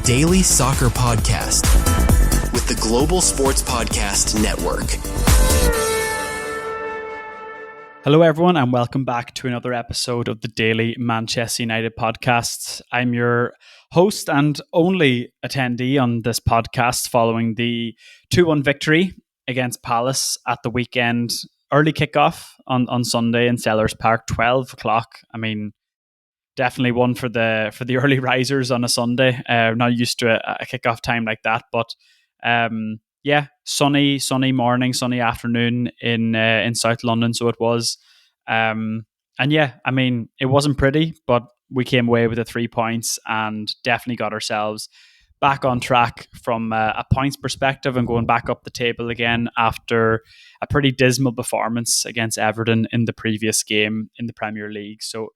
the Daily Soccer Podcast with the Global Sports Podcast Network. Hello everyone and welcome back to another episode of the Daily Manchester United Podcast. I'm your host and only attendee on this podcast following the 2-1 victory against Palace at the weekend. Early kickoff on Sunday in Sellers Park, 12 o'clock. I mean, definitely one for the early risers on a Sunday. Not used to a kickoff time like that, but sunny morning, sunny afternoon in South London. So it was, and yeah, I mean, it wasn't pretty, but we came away with the 3 points and definitely got ourselves back on track from a points perspective and going back up the table again after a pretty dismal performance against Everton in the previous game in the Premier League. So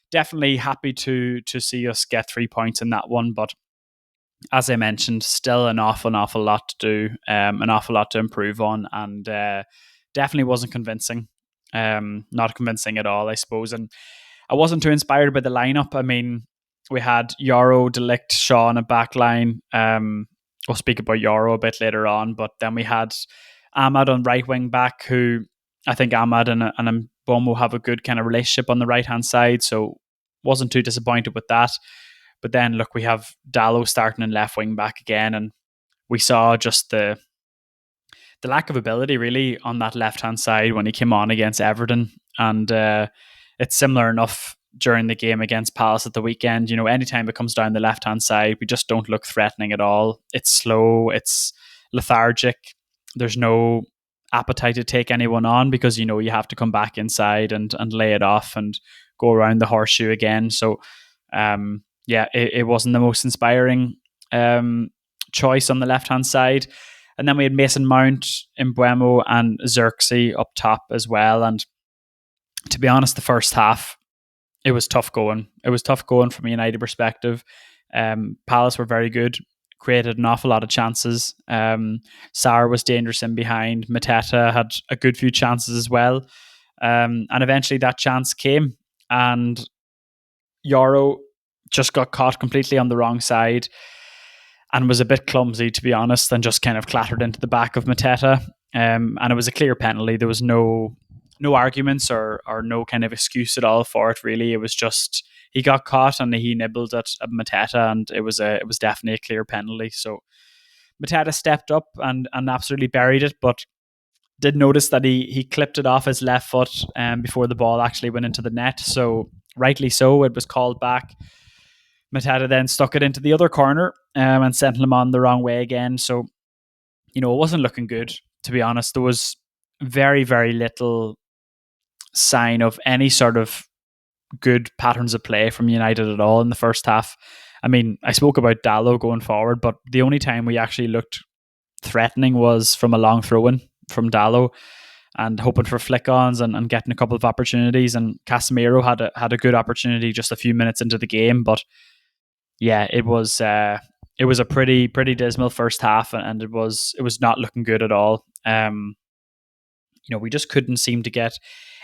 definitely happy to see us get 3 points in that one, but as I mentioned, still an awful lot to do, an awful lot to improve on, and definitely wasn't convincing. Not convincing at all, I suppose. And I wasn't too inspired by the lineup. I mean, we had Yoro, De Ligt, Shaw in a back line. We'll speak about Yoro a bit later on, but then we had Ahmad on right wing back, who I think Ahmad and Mbeumo have a good kind of relationship on the right hand side, so wasn't too disappointed with that. But then look, we have Dalot starting in left wing back again, and we saw just the lack of ability really on that left hand side when he came on against Everton, and it's similar enough during the game against Palace at the weekend. You know, anytime it comes down the left hand side, we just don't look threatening at all. It's slow, it's lethargic. There's no appetite to take anyone on because, you know, you have to come back inside and lay it off and go around the horseshoe again. So it wasn't the most inspiring choice on the left hand side. And then we had Mason Mount, Mbeumo and Xerxes up top as well. And to be honest, the first half, it was tough going. It was tough going from a United perspective. Palace were very good, created an awful lot of chances. Sarr was dangerous in behind. Mateta had a good few chances as well. And eventually that chance came, and Yoro just got caught completely on the wrong side and was a bit clumsy, to be honest, and just kind of clattered into the back of Mateta. And it was a clear penalty. There was no arguments or no kind of excuse at all for it, really. It was just he got caught and he nibbled at Mateta, and it was definitely a clear penalty. So Mateta stepped up and absolutely buried it, but did notice that he clipped it off his left foot before the ball actually went into the net. So rightly so, it was called back. Mateta then stuck it into the other corner and sent him on the wrong way again. So, you know, it wasn't looking good, to be honest. There was very, very little sign of any sort of good patterns of play from United at all in the first half. I mean, I spoke about Dalot going forward, but the only time we actually looked threatening was from a long throw-in from Dalot and hoping for flick-ons and getting a couple of opportunities. And Casemiro had a good opportunity just a few minutes into the game, but yeah, it was a pretty dismal first half, and it was not looking good at all. You know, we just couldn't seem to get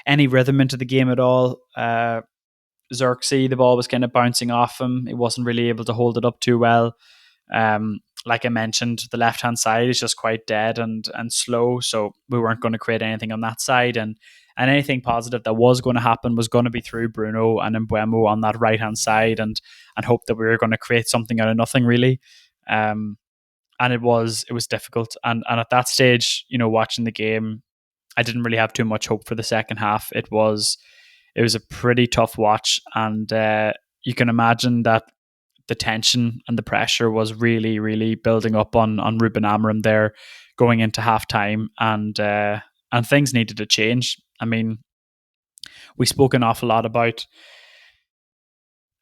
any rhythm into the game at all. Xerxes, the ball was kind of bouncing off him. He wasn't really able to hold it up too well. Like I mentioned, the left-hand side is just quite dead and slow, so we weren't going to create anything on that side. And anything positive that was going to happen was going to be through Bruno and Mbeumo on that right-hand side, and hope that we were going to create something out of nothing, really. And it was difficult. And at that stage, you know, watching the game, I didn't really have too much hope for the second half. It was a pretty tough watch, and you can imagine that the tension and the pressure was really, really building up on Ruben Amorim there going into halftime, and things needed to change. I mean, we spoke an awful lot about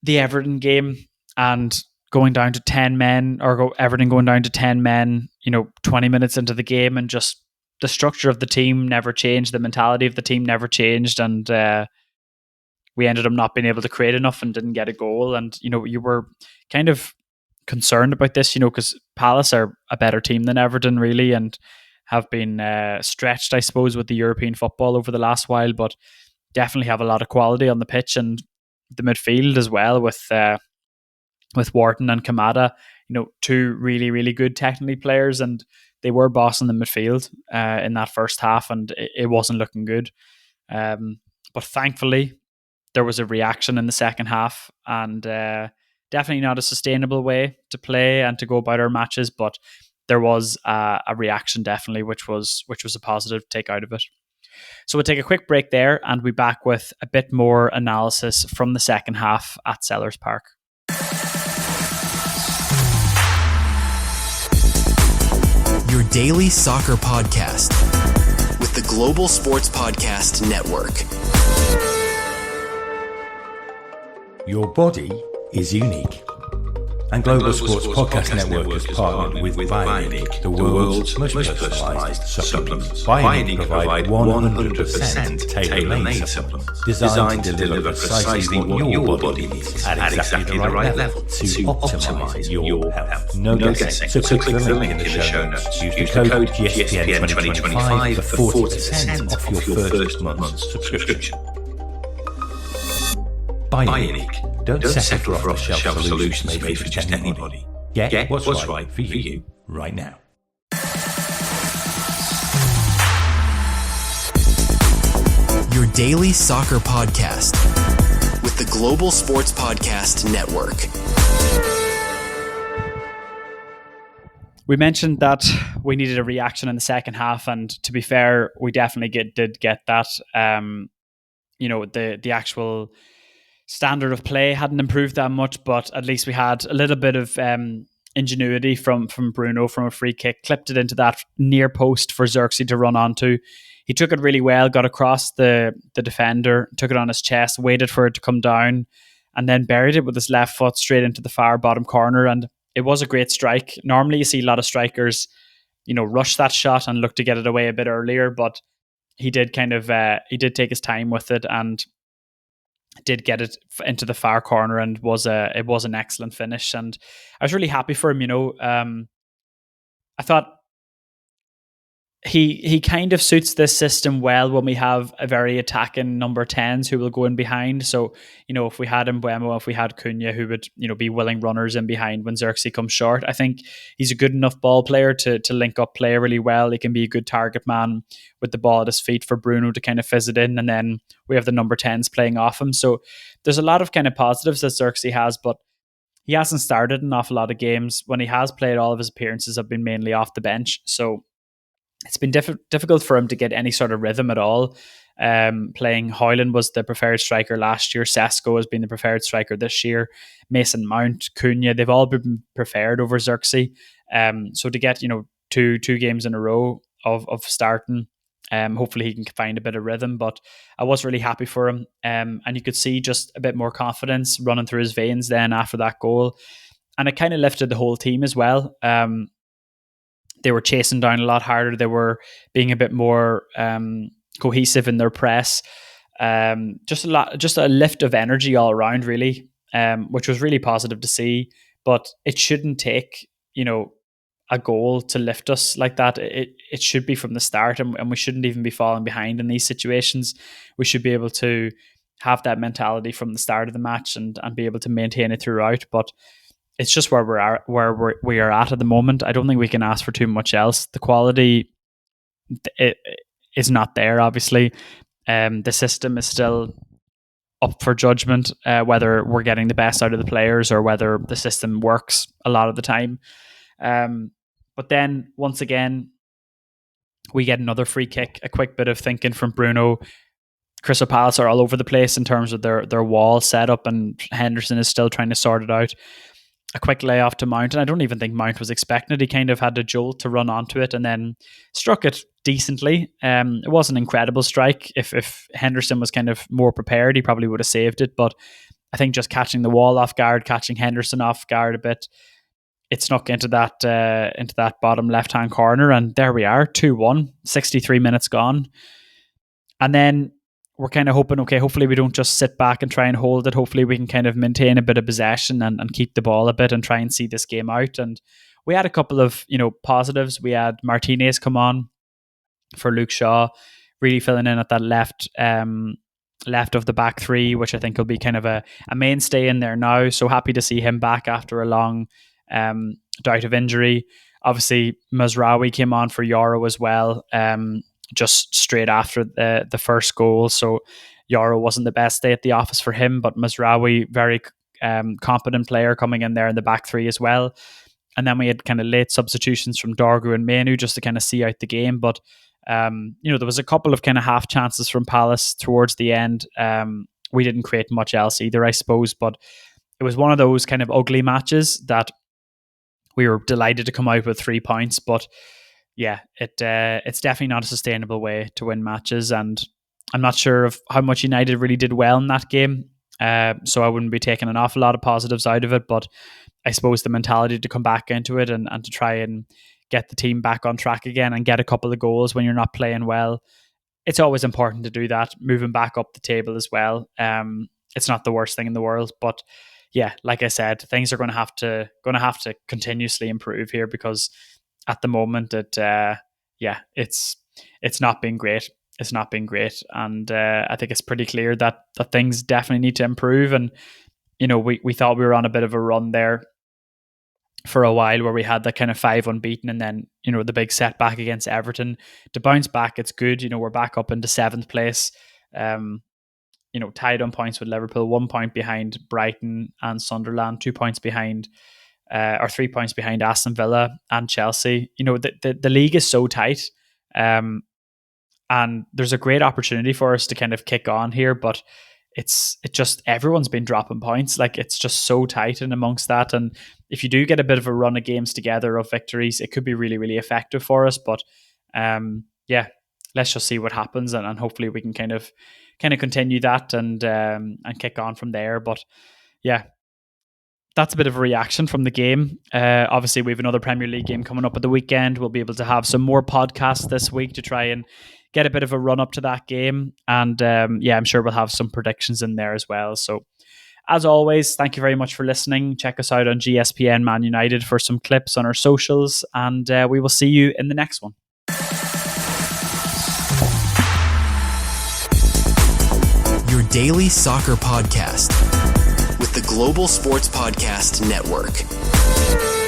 the Everton game and going down to 10 men, or Everton going down to 10 men, you know, 20 minutes into the game, and just the structure of the team never changed, the mentality of the team never changed, and we ended up not being able to create enough and didn't get a goal. And, you know, you were kind of concerned about this, you know, because Palace are a better team than Everton, really, and have been stretched, I suppose, with the European football over the last while, but definitely have a lot of quality on the pitch, and the midfield as well with Wharton and Kamada. two really, really good technically players, and they were bossing the midfield in that first half, and it wasn't looking good. But thankfully, there was a reaction in the second half, and definitely not a sustainable way to play and to go about our matches, but there was a reaction definitely, which was a positive to take out of it. So we'll take a quick break there, and we'll be back with a bit more analysis from the second half at Sellers Park. Your daily soccer podcast with the Global Sports Podcast Network. Your body is unique. And Global Sports Podcast Network has partnered with Bionic, the world's most personalized supplements. Bionic provide 100% tailor-made supplements designed to deliver precisely what your body needs at exactly the right level to optimize your health. No guessing. So click the link in the show notes. Use the code GSPN2025 for 40% off your first month's subscription. Bionic. Don't settle for off-the-shelf solutions made for just anybody. Get what's right for you right now. Your daily soccer podcast with the Global Sports Podcast Network. We mentioned that we needed a reaction in the second half, and to be fair, we definitely did get that. The actual standard of play hadn't improved that much, but at least we had a little bit of ingenuity from Bruno from a free kick, clipped it into that near post for Xerxes to run onto. He took it really well, got across the defender, took it on his chest, waited for it to come down, and then buried it with his left foot straight into the far bottom corner. And it was a great strike. Normally you see a lot of strikers, rush that shot and look to get it away a bit earlier, but he did he did take his time with it and did get it into the far corner, and it was an excellent finish, and I was really happy for him. I thought he kind of suits this system well when we have a very attacking number 10s who will go in behind. So, if we had Mbeumo, if we had Cunha, who would, be willing runners in behind when Xerxes comes short, I think he's a good enough ball player to link up play really well. He can be a good target man with the ball at his feet for Bruno to kind of fizz it in, and then we have the number 10s playing off him. So there's a lot of kind of positives that Xerxes has, but he hasn't started an awful lot of games. When he has played, all of his appearances have been mainly off the bench. So it's been difficult for him to get any sort of rhythm at all. Playing Højlund was the preferred striker last year. Sesko has been the preferred striker this year. Mason Mount, Cunha, they've all been preferred over Xerxes. So to get two games in a row of starting, hopefully he can find a bit of rhythm. But I was really happy for him, and you could see just a bit more confidence running through his veins then after that goal, and it kind of lifted the whole team as well. They were chasing down a lot harder. They were being a bit more cohesive in their press. Just a lift of energy all around, really, which was really positive to see. But it shouldn't take, a goal to lift us like that. It should be from the start, and we shouldn't even be falling behind in these situations. We should be able to have that mentality from the start of the match and be able to maintain it throughout. But it's just where we are at the moment. I don't think we can ask for too much else. The quality is not there, obviously. The system is still up for judgment, whether we're getting the best out of the players or whether the system works a lot of the time. But then, once again, we get another free kick, a quick bit of thinking from Bruno. Crystal Palace are all over the place in terms of their wall setup, and Henderson is still trying to sort it out. A quick layoff to Mount, and I don't even think Mount was expecting it. He kind of had a jolt to run onto it and then struck it decently. It was an incredible strike. If Henderson was kind of more prepared, he probably would have saved it. But I think just catching the wall off guard, catching Henderson off guard a bit, it snuck into that bottom left-hand corner, and there we are, 2-1, 63 minutes gone. And then we're kind of hoping, okay, hopefully we don't just sit back and try and hold it. Hopefully we can kind of maintain a bit of possession and keep the ball a bit and try and see this game out. And we had a couple of, positives. We had Martinez come on for Luke Shaw, really filling in at that left of the back three, which I think will be kind of a mainstay in there now. So happy to see him back after a long out of injury. Obviously, Mazraoui came on for Yoro as well, just straight after the first goal. So Yoro wasn't the best day at the office for him, but Mazraoui, very competent player coming in there in the back three as well. And then we had kind of late substitutions from Dorgu and Manu just to kind of see out the game. But, there was a couple of kind of half chances from Palace towards the end. We didn't create much else either, I suppose. But it was one of those kind of ugly matches that we were delighted to come out with 3 points. But yeah, it's definitely not a sustainable way to win matches. And I'm not sure of how much United really did well in that game. So I wouldn't be taking an awful lot of positives out of it. But I suppose the mentality to come back into it and to try and get the team back on track again and get a couple of goals when you're not playing well, it's always important to do that, moving back up the table as well. It's not the worst thing in the world, but yeah, like I said, things are going to have to continuously improve here, because at the moment it's not been great. It's not been great, and I think it's pretty clear that things definitely need to improve. And we thought we were on a bit of a run there for a while where we had that kind of 5 unbeaten, and then the big setback against Everton. To bounce back, it's good. We're back up into 7th place, tied on points with Liverpool, 1 point behind Brighton and Sunderland, 2 points behind or 3 points behind Aston Villa and Chelsea. The league is so tight, and there's a great opportunity for us to kind of kick on here, but it's just everyone's been dropping points. Like, it's just so tight in amongst that. And if you do get a bit of a run of games together of victories, it could be really, really effective for us. But let's just see what happens, and hopefully we can kind of continue that and kick on from there. But yeah, that's a bit of a reaction from the game. Obviously, we have another Premier League game coming up at the weekend. We'll be able to have some more podcasts this week to try and get a bit of a run up to that game. And I'm sure we'll have some predictions in there as well. So as always, thank you very much for listening. Check us out on GSPN Man United for some clips on our socials, and we will see you in the next one. Your daily soccer podcast with the Global Sports Podcast Network.